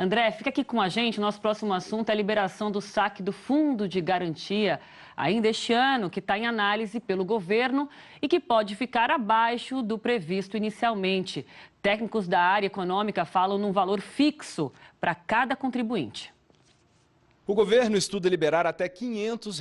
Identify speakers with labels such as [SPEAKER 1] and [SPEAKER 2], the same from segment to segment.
[SPEAKER 1] André, fica aqui com a gente. Nosso próximo assunto é a liberação do saque do Fundo de Garantia, ainda este ano, que está em análise pelo governo e que pode ficar abaixo do previsto inicialmente. Técnicos da área econômica falam num valor fixo para cada contribuinte.
[SPEAKER 2] O governo estuda liberar até R$ 500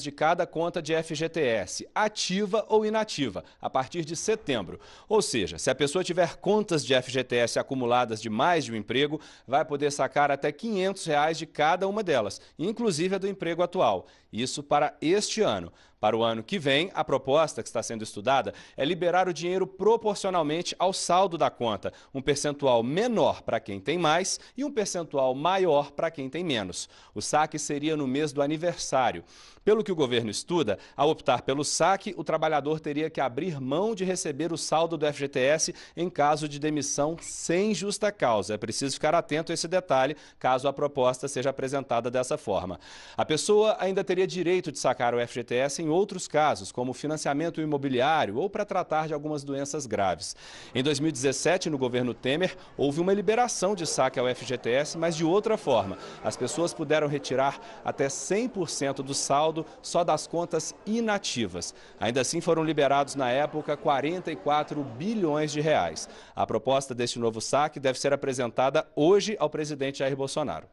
[SPEAKER 2] de cada conta de FGTS, ativa ou inativa, a partir de setembro. Ou seja, se a pessoa tiver contas de FGTS acumuladas de mais de um emprego, vai poder sacar até R$ 500 de cada uma delas, inclusive a do emprego atual. Isso para este ano. Para o ano que vem, a proposta que está sendo estudada é liberar o dinheiro proporcionalmente ao saldo da conta, um percentual menor para quem tem mais e um percentual maior para quem tem menos. O saque seria no mês do aniversário. Pelo que o governo estuda, ao optar pelo saque, o trabalhador teria que abrir mão de receber o saldo do FGTS em caso de demissão sem justa causa. É preciso ficar atento a esse detalhe, caso a proposta seja apresentada dessa forma. A pessoa ainda teria direito de sacar o FGTS em outros casos, como financiamento imobiliário ou para tratar de algumas doenças graves. Em 2017, no governo Temer, houve uma liberação de saque ao FGTS, mas de outra forma. As pessoas puderam retirar até 100% do saldo só das contas inativas. Ainda assim, foram liberados na época 44 bilhões de reais. A proposta deste novo saque deve ser apresentada hoje ao presidente Jair Bolsonaro.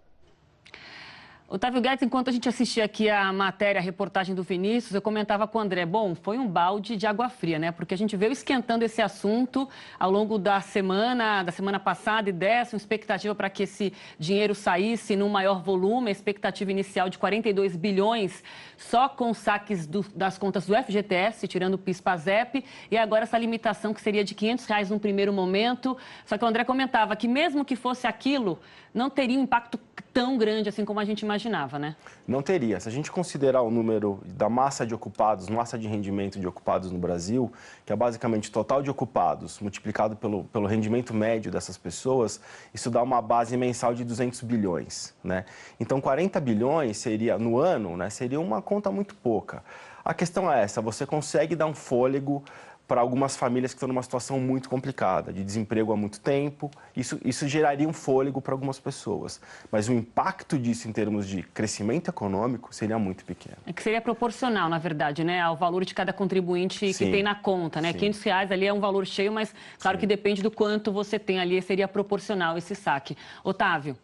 [SPEAKER 1] Otávio Guedes, enquanto a gente assistia aqui a matéria, a reportagem do Vinícius, eu comentava com o André, bom, foi um balde de água fria, né? Porque a gente veio esquentando esse assunto ao longo da semana passada e dessa, uma expectativa para que esse dinheiro saísse num maior volume, a expectativa inicial de 42 bilhões só com saques das contas do FGTS, tirando o PIS/PASEP, e agora essa limitação que seria de R$ 500 num primeiro momento. Só que o André comentava que mesmo que fosse aquilo, não teria um impacto tão grande assim como a gente imaginava, né?
[SPEAKER 3] Não teria. Se a gente considerar o número da massa de ocupados, massa de rendimento de ocupados no Brasil, que é basicamente o total de ocupados multiplicado pelo rendimento médio dessas pessoas, isso dá uma base mensal de 200 bilhões, né? Então, 40 bilhões seria, no ano, né, seria uma conta muito pouca. A questão é essa, você consegue dar um fôlego para algumas famílias que estão numa situação muito complicada, de desemprego há muito tempo, isso geraria um fôlego para algumas pessoas. Mas o impacto disso em termos de crescimento econômico seria muito pequeno.
[SPEAKER 1] É que seria proporcional, na verdade, né, ao valor de cada contribuinte que tem na conta, né? R$ 500 ali é um valor cheio, mas claro que depende do quanto você tem ali, seria proporcional esse saque. Otávio.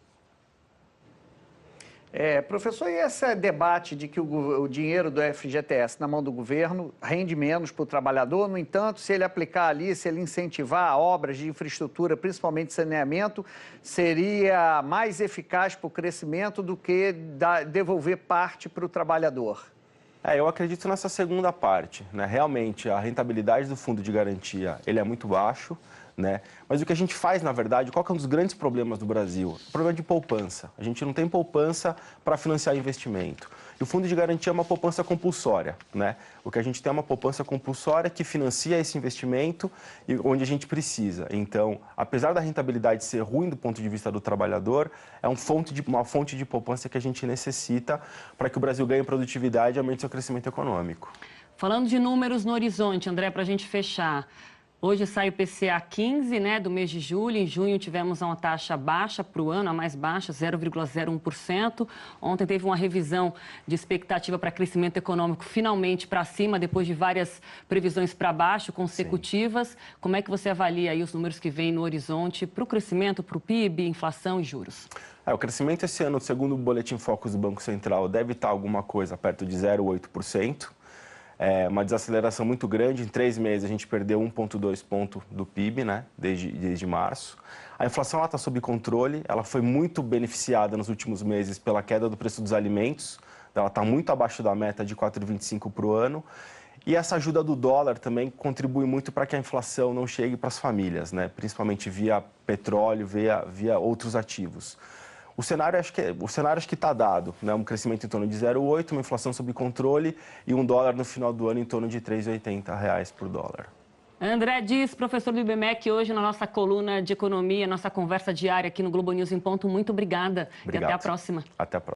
[SPEAKER 4] Professor, e esse debate de que o dinheiro do FGTS na mão do governo rende menos para o trabalhador? No entanto, se ele aplicar ali, se ele incentivar obras de infraestrutura, principalmente saneamento, seria mais eficaz para o crescimento do que devolver parte para o trabalhador?
[SPEAKER 3] Eu acredito nessa segunda parte, né? Realmente, a rentabilidade do fundo de garantia ele é muito baixo, né? Mas o que a gente faz, na verdade, qual que é um dos grandes problemas do Brasil? O problema de poupança. A gente não tem poupança para financiar investimento. E o fundo de garantia é uma poupança compulsória, né? O que a gente tem é uma poupança compulsória que financia esse investimento e onde a gente precisa. Então, apesar da rentabilidade ser ruim do ponto de vista do trabalhador, é uma fonte de poupança que a gente necessita para que o Brasil ganhe produtividade e aumente seu crescimento econômico.
[SPEAKER 1] Falando de números no horizonte, André, para a gente fechar. Hoje sai o IPCA 15, né, do mês de julho. Em junho tivemos uma taxa baixa para o ano, a mais baixa, 0,01%. Ontem teve uma revisão de expectativa para crescimento econômico finalmente para cima, depois de várias previsões para baixo consecutivas. Sim. Como é que você avalia aí os números que vêm no horizonte para o crescimento, para o PIB, inflação e juros?
[SPEAKER 3] O crescimento esse ano, segundo o Boletim Focus do Banco Central, deve estar alguma coisa perto de 0,8%. Uma desaceleração muito grande. Em 3 meses a gente perdeu 1,2 ponto do PIB, né, desde março. A inflação está sob controle, ela foi muito beneficiada nos últimos meses pela queda do preço dos alimentos. Ela está muito abaixo da meta de 4,25 para o ano. E essa ajuda do dólar também contribui muito para que a inflação não chegue para as famílias, né, principalmente via petróleo, via outros ativos. O cenário acho que está dado, né? Um crescimento em torno de 0,8, uma inflação sob controle e um dólar no final do ano em torno de R$ 3,80 por dólar.
[SPEAKER 1] André Diz, professor do IBMEC, hoje na nossa coluna de economia, nossa conversa diária aqui no Globo News em Ponto. Muito obrigada.
[SPEAKER 3] Obrigado.
[SPEAKER 1] E até a próxima.
[SPEAKER 3] Até a próxima.